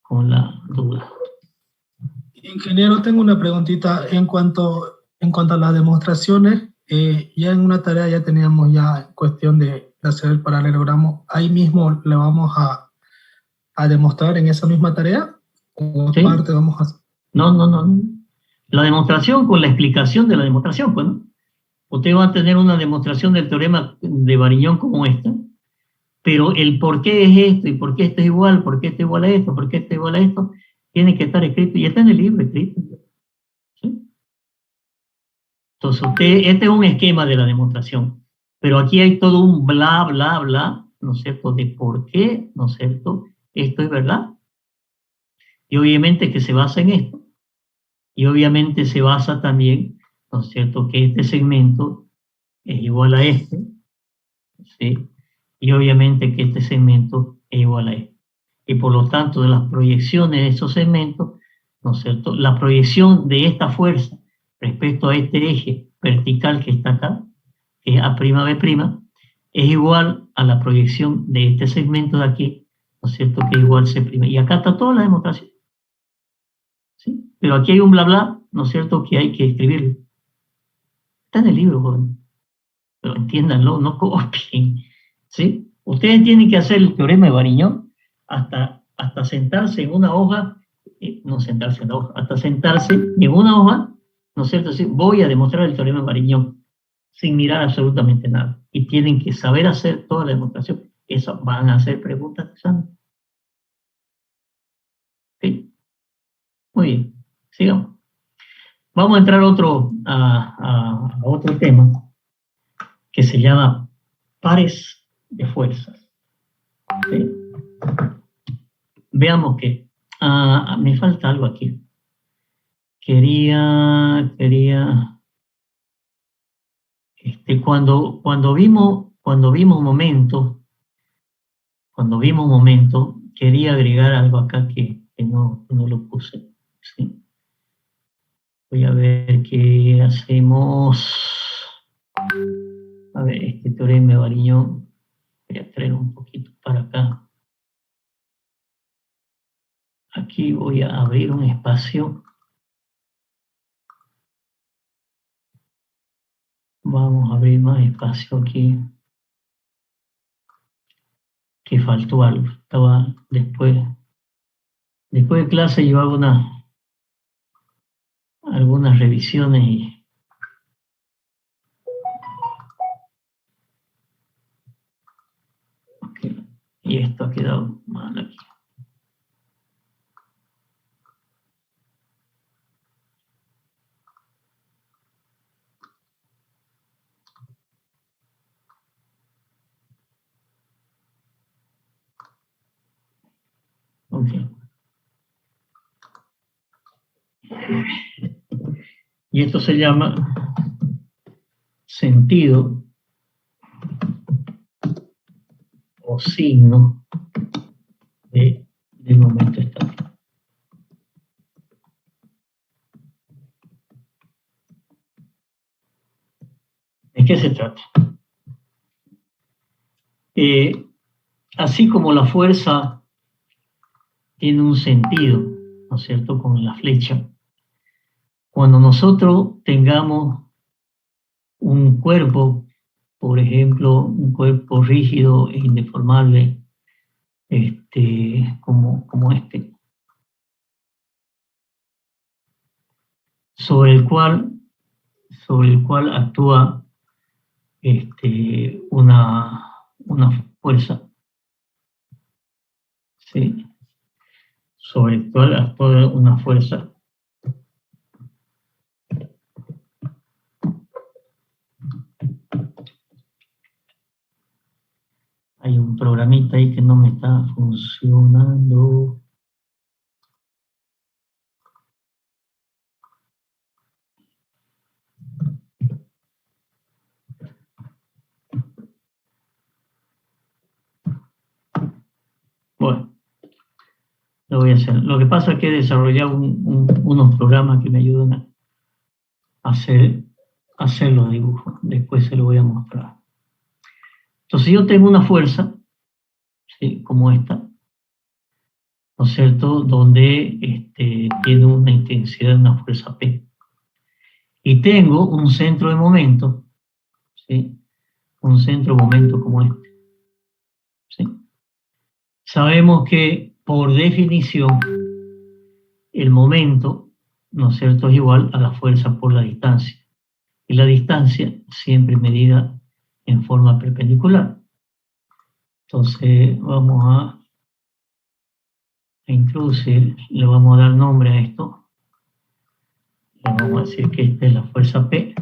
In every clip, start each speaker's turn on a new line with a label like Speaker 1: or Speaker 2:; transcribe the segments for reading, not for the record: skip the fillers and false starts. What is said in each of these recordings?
Speaker 1: la duda.
Speaker 2: Ingeniero, tengo una preguntita en cuanto a las demostraciones. Ya en una tarea ya teníamos ya cuestión de hacer el paralelogramo. Ahí mismo le vamos a demostrar en esa misma tarea. ¿O
Speaker 1: ¿Sí?
Speaker 2: aparte vamos a hacer?
Speaker 1: No. La demostración con la explicación de la demostración, pues, ¿no? Usted va a tener una demostración del teorema de Variñón como esta, pero el por qué es esto, y por qué esto es igual, por qué esto es igual a esto, por qué esto es igual a esto, tiene que estar escrito, y está en el libro escrito. ¿Sí? Entonces, este es un esquema de la demostración, pero aquí hay todo un bla, bla, bla, ¿no es cierto?, de por qué, ¿no es cierto?, esto es verdad. Y obviamente que se basa en esto, y obviamente se basa también, ¿no es cierto?, que este segmento es igual a este, ¿sí? Y obviamente que este segmento es igual a este. Y por lo tanto, de las proyecciones de esos segmentos, ¿no es cierto?, la proyección de esta fuerza respecto a este eje vertical que está acá, que es A'B', es igual a la proyección de este segmento de aquí, ¿no es cierto?, que es igual C'. Y acá está toda la demostración. ¿Sí? Pero aquí hay un bla bla, ¿no es cierto?, que hay que escribirlo. Está en el libro, joven. Pero entiéndanlo, no copien. ¿Sí? Ustedes tienen que hacer el teorema de Variñón hasta sentarse en una hoja, no sentarse en la hoja, hasta sentarse en una hoja, ¿no es cierto? Sí, voy a demostrar el teorema de Variñón sin mirar absolutamente nada. Y tienen que saber hacer toda la demostración. Eso van a hacer preguntas de examen. ¿Sí? Muy bien, sigamos. Vamos a entrar a otro tema que se llama pares de fuerzas. ¿Sí? Veamos que me falta algo aquí. Cuando vimos momento, quería agregar algo acá que no lo puse. ¿Sí? Voy a ver qué hacemos. A ver, este teorema de Variñón, voy a traer un poquito para acá. Aquí voy a abrir un espacio. Vamos a abrir más espacio aquí. Que faltó algo. Estaba después de clase yo hago algunas revisiones y esto ha quedado mal aquí. Ok. Y esto se llama sentido o signo del momento estático. ¿De qué se trata? Así como la fuerza tiene un sentido, ¿no es cierto?, con la flecha, cuando nosotros tengamos un cuerpo, por ejemplo, un cuerpo rígido e indeformable, como este, sobre el cual actúa una fuerza, ¿sí? Sobre el cual actúa una fuerza. Hay un programita ahí que no me está funcionando. Bueno, lo voy a hacer. Lo que pasa es que he desarrollado unos programas que me ayudan a hacer los dibujos. Después se lo voy a mostrar. Entonces yo tengo una fuerza, ¿sí?, como esta, ¿no es cierto?, donde tiene una intensidad, una fuerza P. Y tengo un centro de momento, ¿sí?, un centro de momento como este, ¿sí? Sabemos que, por definición, el momento, ¿no es cierto?, es igual a la fuerza por la distancia. Y la distancia siempre medida en forma perpendicular. Entonces, vamos a introducir, le vamos a dar nombre a esto. Le vamos a decir que esta es la fuerza P.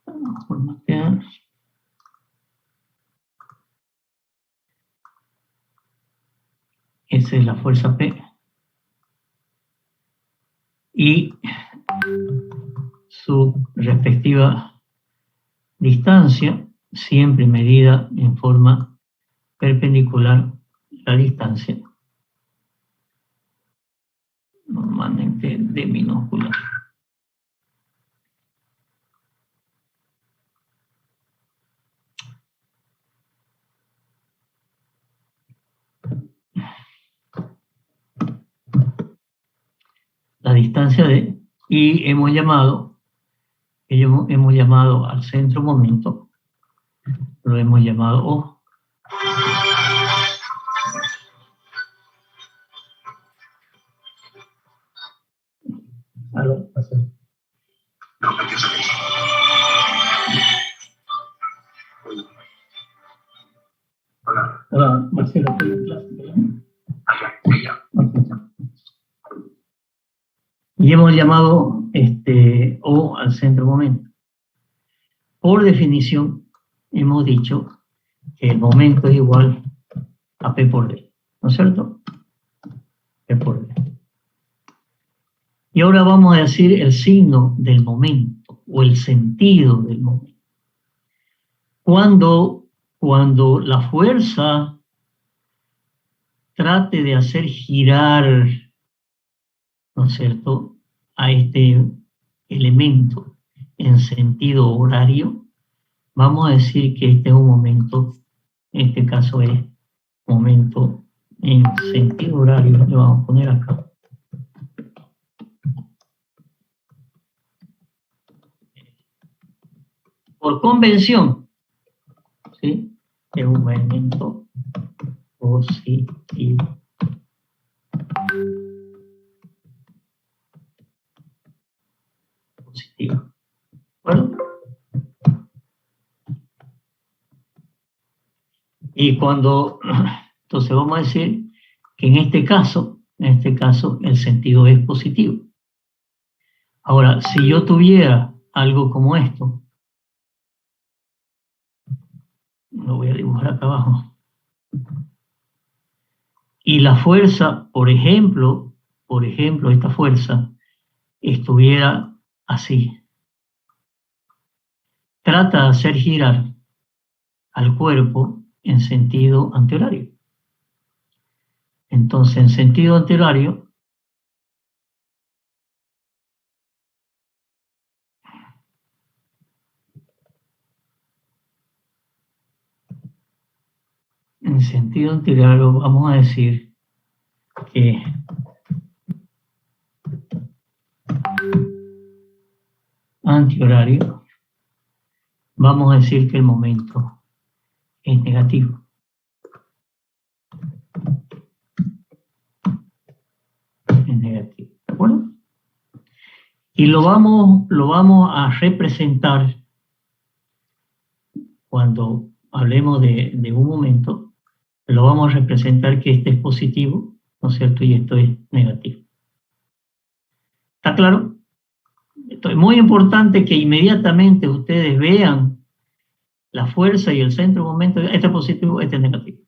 Speaker 1: Vamos a formatear. Esa es la fuerza P. Y su respectiva distancia, siempre medida en forma perpendicular a la distancia, normalmente de minúscula. La distancia de, y hemos llamado al centro momento, lo hemos llamado O.
Speaker 2: Aló, pasó.
Speaker 1: Hola, Marcelo, ¿estoy en clase? Y hemos llamado O al centro momento. Por definición, hemos dicho que el momento es igual a P por D, ¿no es cierto? P por D. Y ahora vamos a decir el signo del momento o el sentido del momento. Cuando la fuerza trate de hacer girar, ¿no es cierto?, a este elemento en sentido horario, vamos a decir que este es un momento, en este caso es momento en sentido horario, le vamos a poner acá. Por convención, ¿sí?, es un momento positivo. Positivo. Bueno. Y entonces vamos a decir que en este caso, el sentido es positivo. Ahora, si yo tuviera algo como esto, lo voy a dibujar acá abajo, y la fuerza, por ejemplo, esta fuerza estuviera así, trata de hacer girar al cuerpo en sentido antihorario. Entonces, en sentido antihorario, vamos a decir que antihorario, vamos a decir que el momento es negativo. Es negativo, ¿de acuerdo? Y lo vamos a representar cuando hablemos de un momento, lo vamos a representar que este es positivo, ¿no es cierto?, y esto es negativo. ¿Está claro? Esto es muy importante que inmediatamente ustedes vean la fuerza y el centro de momento, este es positivo, este es negativo.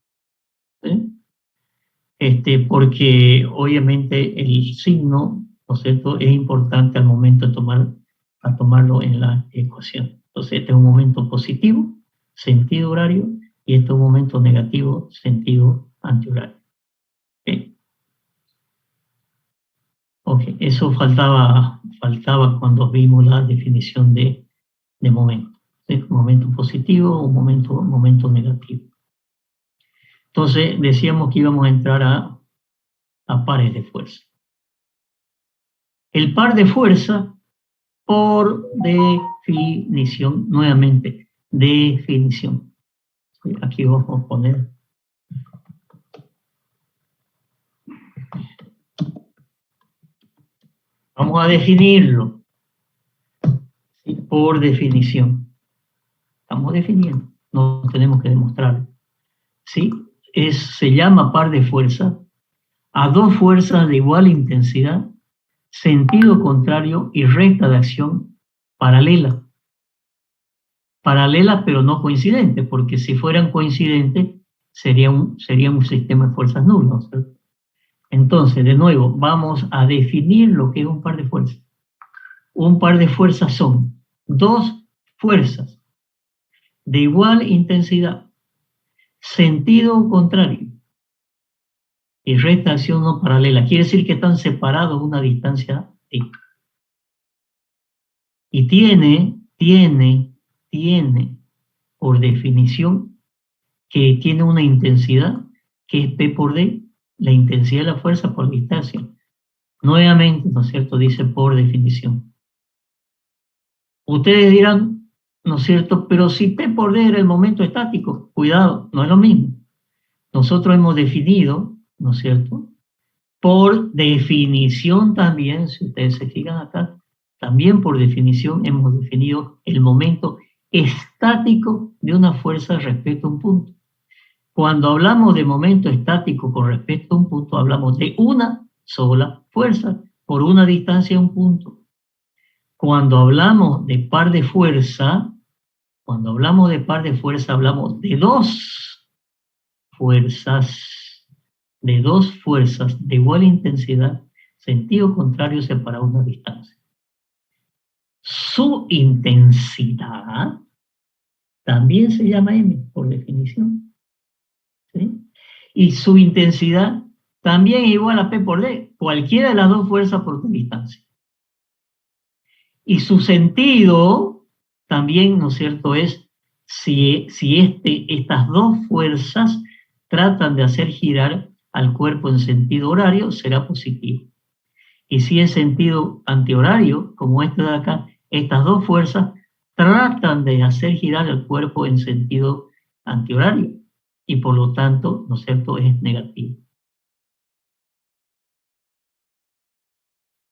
Speaker 1: ¿Sí? Porque obviamente el signo, ¿no es cierto?, es importante al momento de tomarlo en la ecuación. Entonces este es un momento positivo, sentido horario, y este es un momento negativo, sentido antihorario. ¿Okay? Ok, eso faltaba cuando vimos la definición de momento. ¿Sí? Momento positivo o momento negativo. Entonces decíamos que íbamos a entrar a a pares de fuerza. El par de fuerza, por definición, nuevamente, definición. Aquí vamos a poner. Vamos a definirlo. ¿Sí? Por definición. Estamos definiendo, no tenemos que demostrarlo. ¿Sí? Se llama par de fuerza a dos fuerzas de igual intensidad, sentido contrario y recta de acción paralela. Paralela pero no coincidente, porque si fueran coincidentes sería un sistema de fuerzas nulo, ¿cierto? Entonces, de nuevo, vamos a definir lo que es un par de fuerzas. Un par de fuerzas son dos fuerzas de igual intensidad, sentido contrario y recta de acción no paralela. Quiere decir que están separados a una distancia t. Y tiene por definición que tiene una intensidad que es P por D, la intensidad de la fuerza por distancia. Nuevamente, ¿no es cierto?, dice por definición. Ustedes dirán, ¿no es cierto?, pero si P por D era el momento estático, cuidado, no es lo mismo. Nosotros hemos definido, ¿no es cierto?, por definición también, si ustedes se fijan acá, también por definición hemos definido el momento estático de una fuerza respecto a un punto. Cuando hablamos de momento estático con respecto a un punto, hablamos de una sola fuerza por una distancia a un punto. Cuando hablamos de par de fuerza, hablamos de dos fuerzas de igual intensidad, sentido contrario separado a una distancia. Su intensidad también se llama M, por definición. ¿Sí? Y su intensidad también es igual a P por D, cualquiera de las dos fuerzas por distancia. Y su sentido también, ¿no es cierto?, es si estas dos fuerzas tratan de hacer girar al cuerpo en sentido horario, será positivo. Y si es sentido antihorario, como este de acá, estas dos fuerzas tratan de hacer girar el cuerpo en sentido antihorario y por lo tanto, ¿no es cierto?, es negativo.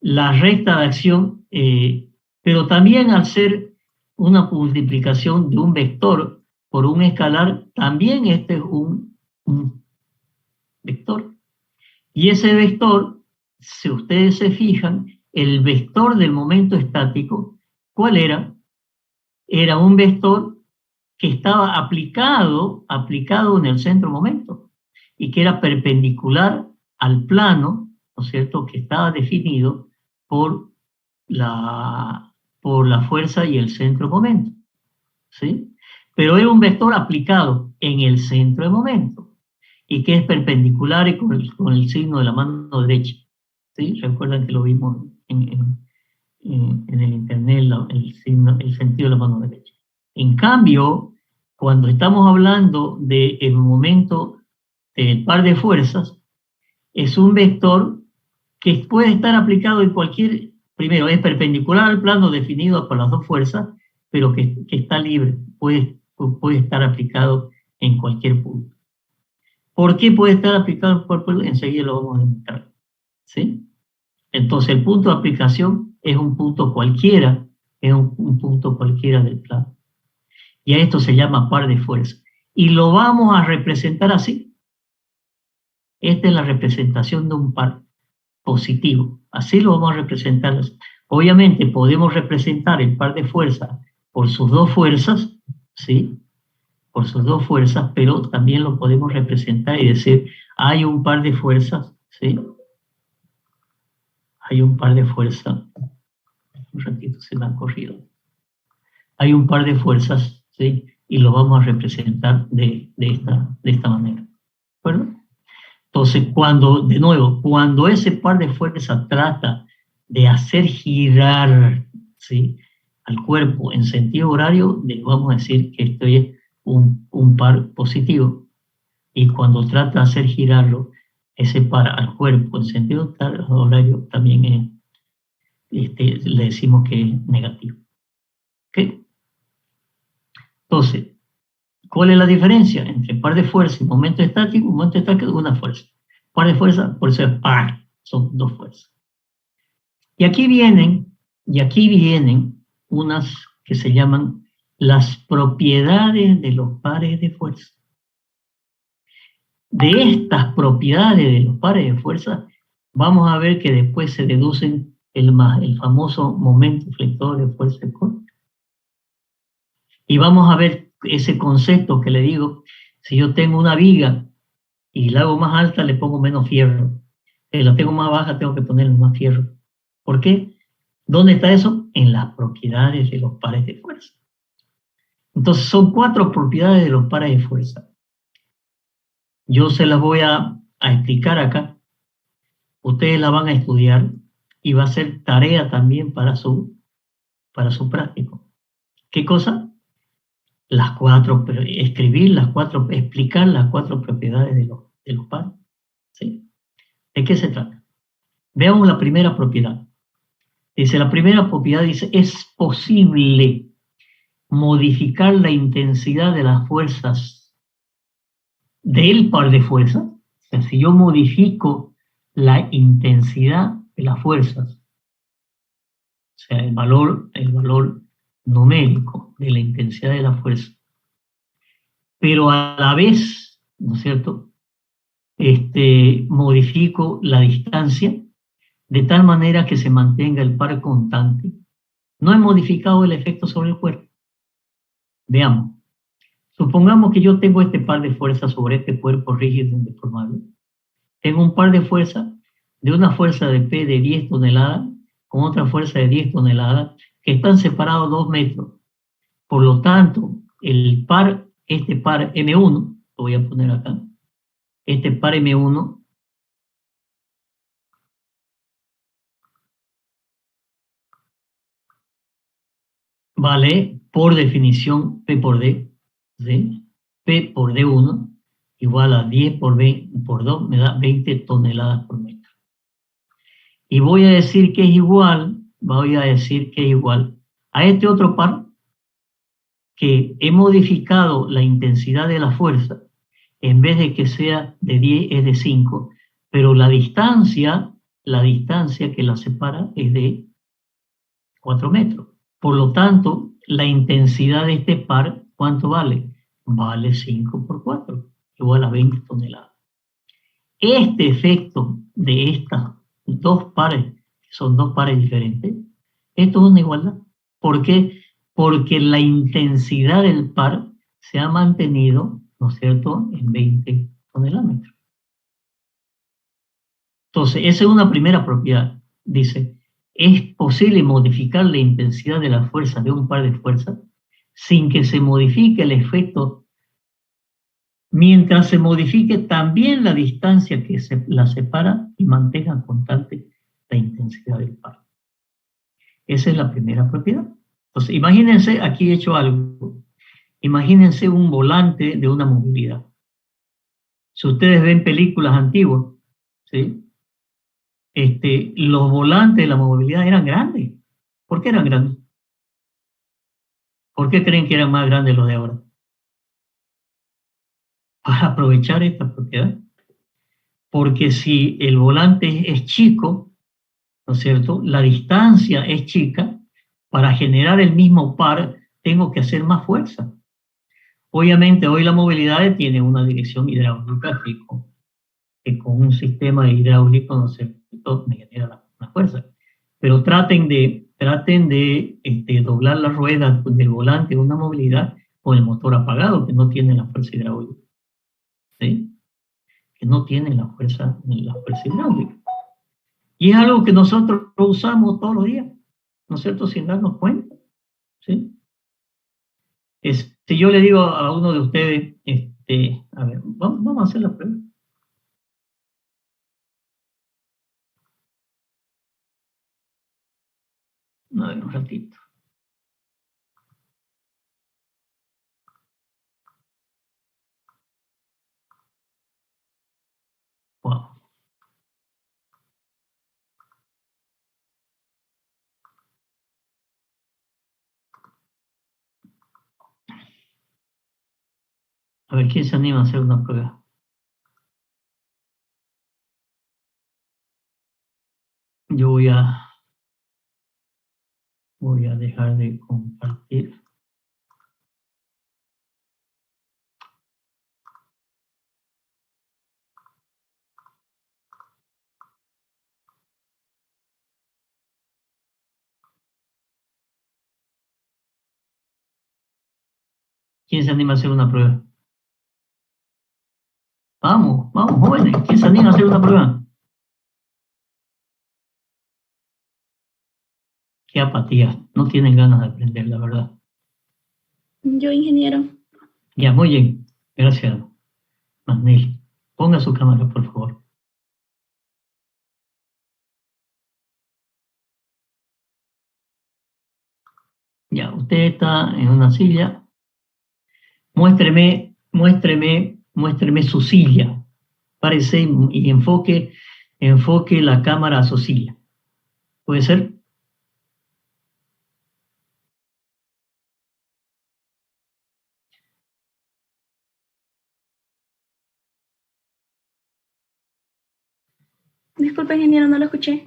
Speaker 1: La recta de acción, pero también al ser una multiplicación de un vector por un escalar, también este es un vector. Y ese vector, si ustedes se fijan, el vector del momento estático, ¿cuál era? Era un vector que estaba aplicado en el centro momento y que era perpendicular al plano, ¿no es cierto?, que estaba definido por la fuerza y el centro momento, ¿sí? Pero era un vector aplicado en el centro de momento y que es perpendicular y con el signo de la mano derecha, ¿sí? Recuerdan que lo vimos en el internet, el sentido de la mano derecha. En cambio, cuando estamos hablando del momento del par de fuerzas, es un vector que puede estar aplicado en cualquier, primero es perpendicular al plano definido por las dos fuerzas, pero que está libre, puede estar aplicado en cualquier punto. ¿Por qué puede estar aplicado en cualquier punto? Enseguida lo vamos a demostrar, ¿sí? Entonces el punto de aplicación es un punto cualquiera, es un punto cualquiera del plano. Y a esto se llama par de fuerzas. Y lo vamos a representar así. Esta es la representación de un par positivo. Así lo vamos a representar. Obviamente podemos representar el par de fuerzas por sus dos fuerzas, ¿sí? Por sus dos fuerzas, pero también lo podemos representar y decir, hay un par de fuerzas, ¿sí? Hay un par de fuerzas. Un ratito se me ha corrido. Hay un par de fuerzas, ¿sí? Y lo vamos a representar de esta manera. ¿De acuerdo? Entonces, cuando ese par de fuerzas trata de hacer girar, ¿sí?, al cuerpo en sentido horario, le vamos a decir que esto es un par positivo. Y cuando trata de hacer girarlo ese par al cuerpo en sentido horario también es, le decimos que es negativo. ¿Ok? Entonces, ¿cuál es la diferencia entre par de fuerza y momento estático? Un momento estático es una fuerza. Par de fuerza, por eso es par, son dos fuerzas. Y aquí vienen unas que se llaman las propiedades de los pares de fuerza. De estas propiedades de los pares de fuerza, vamos a ver que después se deducen el famoso momento flector de fuerza de corte. Y vamos a ver ese concepto que le digo, si yo tengo una viga y la hago más alta, le pongo menos fierro. Si la tengo más baja, tengo que ponerle más fierro. ¿Por qué? ¿Dónde está eso? En las propiedades de los pares de fuerza. Entonces son 4 propiedades de los pares de fuerza. Yo se las voy a explicar acá. Ustedes la van a estudiar y va a ser tarea también para su práctico. ¿Qué cosa? Las 4, escribir las 4, explicar las 4 propiedades de los pares. ¿Sí? ¿De qué se trata? Veamos la primera propiedad. Dice, la primera propiedad dice, es posible modificar la intensidad de las fuerzas del par de fuerzas. O sea, si yo modifico la intensidad de las fuerzas, o sea, el valor numérico de la intensidad de la fuerza, pero a la vez, ¿no es cierto?, modifico la distancia de tal manera que se mantenga el par constante, no he modificado el efecto sobre el cuerpo. Veamos. Supongamos que yo tengo este par de fuerzas sobre este cuerpo rígido y deformable. Tengo un par de fuerzas, de una fuerza de P de 10 toneladas con otra fuerza de 10 toneladas, que están separados 2 metros. Por lo tanto, este par M1, lo voy a poner acá, este par M1 vale, por definición, P por D, ¿sí? P por D1 igual a 10 por 2, me da 20 toneladas por metro. Y voy a decir que es igual a este otro par que he modificado la intensidad de la fuerza, en vez de que sea de 10 es de 5, pero la distancia que la separa es de 4 metros. Por lo tanto, la intensidad de este par, ¿cuánto vale? Vale 5 por 4, igual a 20 toneladas. Este efecto de estas dos pares, que son dos pares diferentes, esto es una igualdad. ¿Por qué? Porque la intensidad del par se ha mantenido, ¿no es cierto?, en 20 toneladas. Entonces, esa es una primera propiedad. Dice, es posible modificar la intensidad de la fuerza de un par de fuerzas sin que se modifique el efecto, mientras se modifique también la distancia que la separa y mantenga constante la intensidad del par. Esa es la primera propiedad. Entonces, imagínense, aquí he hecho algo. Imagínense un volante de una movilidad. Si ustedes ven películas antiguas, ¿sí?, los volantes de la movilidad eran grandes. ¿Por qué eran grandes? ¿Por qué creen que eran más grandes los de ahora? Para aprovechar esta propiedad. Porque si el volante es chico, ¿no es cierto?, la distancia es chica, para generar el mismo par tengo que hacer más fuerza. Obviamente hoy la movilidad tiene una dirección hidráulica que con un sistema hidráulico, ¿no es cierto?, me genera la fuerza. Pero traten de doblar las ruedas del volante de una movilidad con el motor apagado, que no tiene la fuerza hidráulica. ¿Sí? Que no tiene la fuerza hidráulica. Y es algo que nosotros usamos todos los días, ¿no es cierto?, sin darnos cuenta. ¿Sí? Si yo le digo a uno de ustedes, a ver, vamos a hacer la prueba. A ver, un ratito. Wow. A ver, ¿quién se anima a hacer una prueba? Yo voy a dejar de compartir. ¿Quién se anima a hacer una prueba? Vamos, vamos, jóvenes. ¿Quién se anima a hacer una prueba? Qué apatía. No tienen ganas de aprender, la verdad.
Speaker 3: Yo, ingeniero.
Speaker 1: Ya, muy bien. Gracias, Magnel. Ponga su cámara, por favor. Ya, usted está en una silla. Muéstreme su silla. Párese y enfoque la cámara a su silla. ¿Puede ser?
Speaker 3: Disculpe, ingeniero, no lo escuché.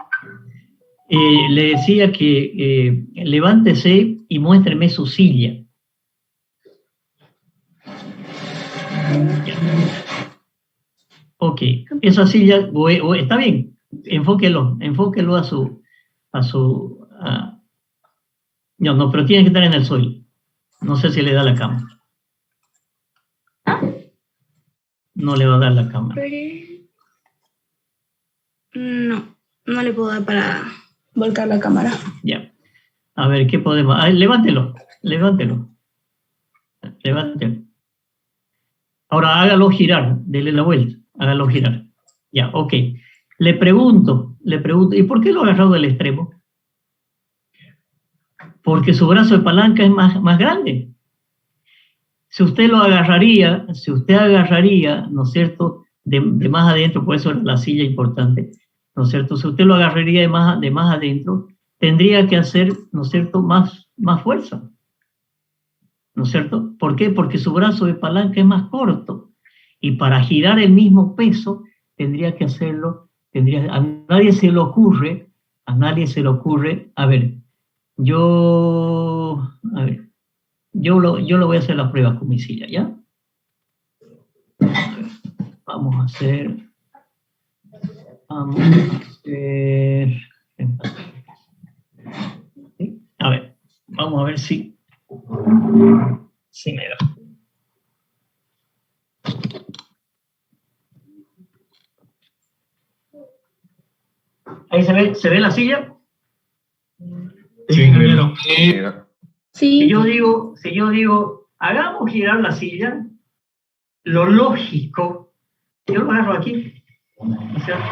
Speaker 1: Le decía que levántese y muéstreme su silla. Ok, esa silla, está bien, enfóquelo no, pero tiene que estar en el suelo. No sé si le da la cámara. No le va a dar la cámara.
Speaker 3: No le puedo dar para volcar la cámara.
Speaker 1: Ya. A ver, ¿qué podemos? Levántelo. Ahora hágalo girar, dele la vuelta, hágalo girar. Ya, ok. Le pregunto, ¿y por qué lo ha agarrado del extremo? Porque su brazo de palanca es más grande. Si usted agarraría, ¿no es cierto?, de más adentro, por eso era la silla importante, ¿no es cierto? Si usted lo agarraría de más adentro, tendría que hacer, ¿no es cierto?, más fuerza, ¿no es cierto? ¿Por qué? Porque su brazo de palanca es más corto, y para girar el mismo peso, tendría que hacerlo, a nadie se le ocurre, a ver, yo lo voy a hacer la prueba con mi silla, ¿ya? Vamos a hacer. ¿Sí? A ver, vamos a ver si me da. Ahí se ve la silla.
Speaker 2: Sí, ingeniero.
Speaker 3: Sí.
Speaker 1: Si yo digo, hagamos girar la silla, lo lógico, yo lo agarro aquí. ¿No es cierto?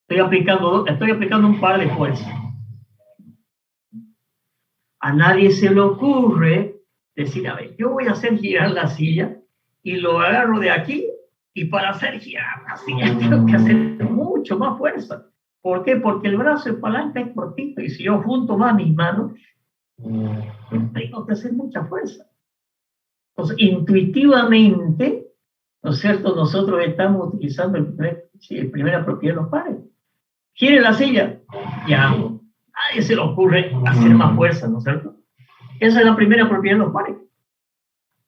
Speaker 1: Estoy aplicando un par de fuerzas. A nadie se le ocurre decir, a ver, yo voy a hacer girar la silla y lo agarro de aquí, y para hacer girar la silla tengo que hacer mucho más fuerza. ¿Por qué? Porque el brazo de palanca es cortito, y si yo junto más mis manos, tengo que hacer mucha fuerza. Entonces, intuitivamente, ¿no es cierto?, nosotros estamos utilizando el primera propiedad de los pares. Gire la silla, ya, nadie se le ocurre hacer más fuerza, ¿no es cierto? Esa es la primera propiedad de los pares.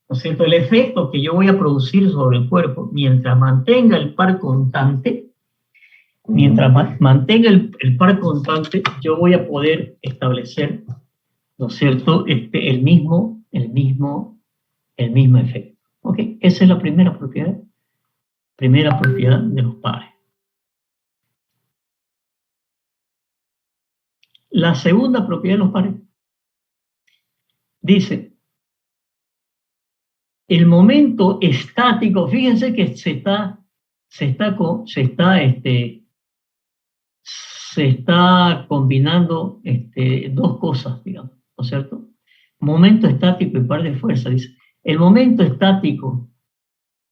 Speaker 1: ¿No es cierto? El efecto que yo voy a producir sobre el cuerpo, mientras mantenga el par constante, yo voy a poder establecer, ¿no es cierto?, el mismo efecto. ¿Ok? Esa es la primera propiedad de los pares. La segunda propiedad de los pares dice, el momento estático, fíjense que se está combinando dos cosas, digamos, ¿no es cierto? Momento estático y par de fuerza, dice. El momento estático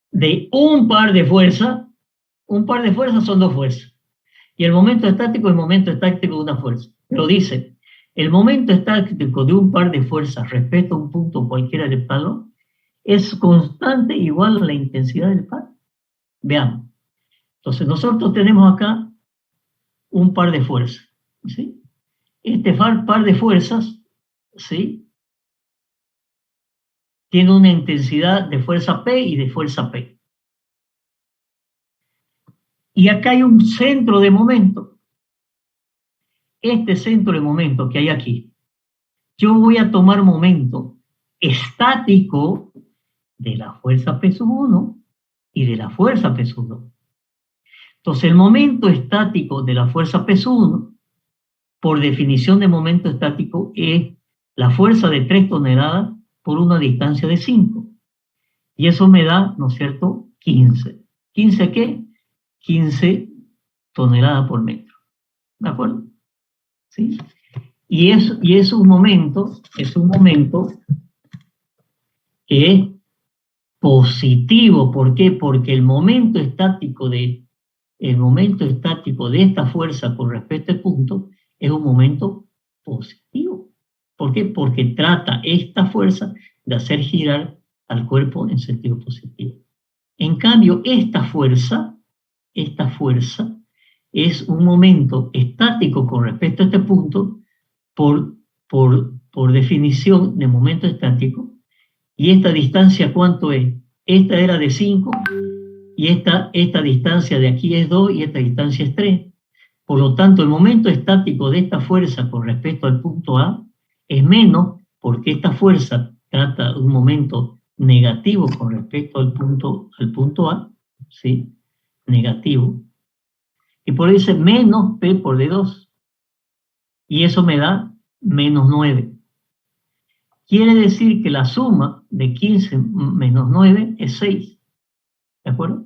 Speaker 1: de un par de fuerzas son dos fuerzas. Y el momento estático es el momento estático de una fuerza. Pero dice, el momento estático de un par de fuerzas respecto a un punto cualquiera del plano es constante igual a la intensidad del par. Veamos. Entonces nosotros tenemos acá un par de fuerzas, ¿sí? Este par de fuerzas, ¿sí?, tiene una intensidad de fuerza P y de fuerza P. Y acá hay un centro de momento. Este centro de momento que hay aquí, yo voy a tomar momento estático de la fuerza P1 y de la fuerza P1. Entonces el momento estático de la fuerza P1, por definición de momento estático, es la fuerza de 3 toneladas por una distancia de 5. Y eso me da, ¿no es cierto?, 15. ¿15 qué? 15 toneladas por metro. ¿De acuerdo? ¿Sí? Y es un momento que es positivo. ¿Por qué? Porque el momento estático de esta fuerza con respecto al punto es un momento positivo. ¿Por qué? Porque trata esta fuerza de hacer girar al cuerpo en sentido positivo. En cambio, esta fuerza es un momento estático con respecto a este punto por definición de momento estático. ¿Y esta distancia cuánto es? Esta era de 5 y esta distancia de aquí es 2 y esta distancia es 3. Por lo tanto, el momento estático de esta fuerza con respecto al punto A es menos, porque esta fuerza trata de un momento negativo con respecto al punto A, ¿sí? Negativo. Y por eso es menos P por D2. Y eso me da menos 9. Quiere decir que la suma de 15 menos 9 es 6. ¿De acuerdo?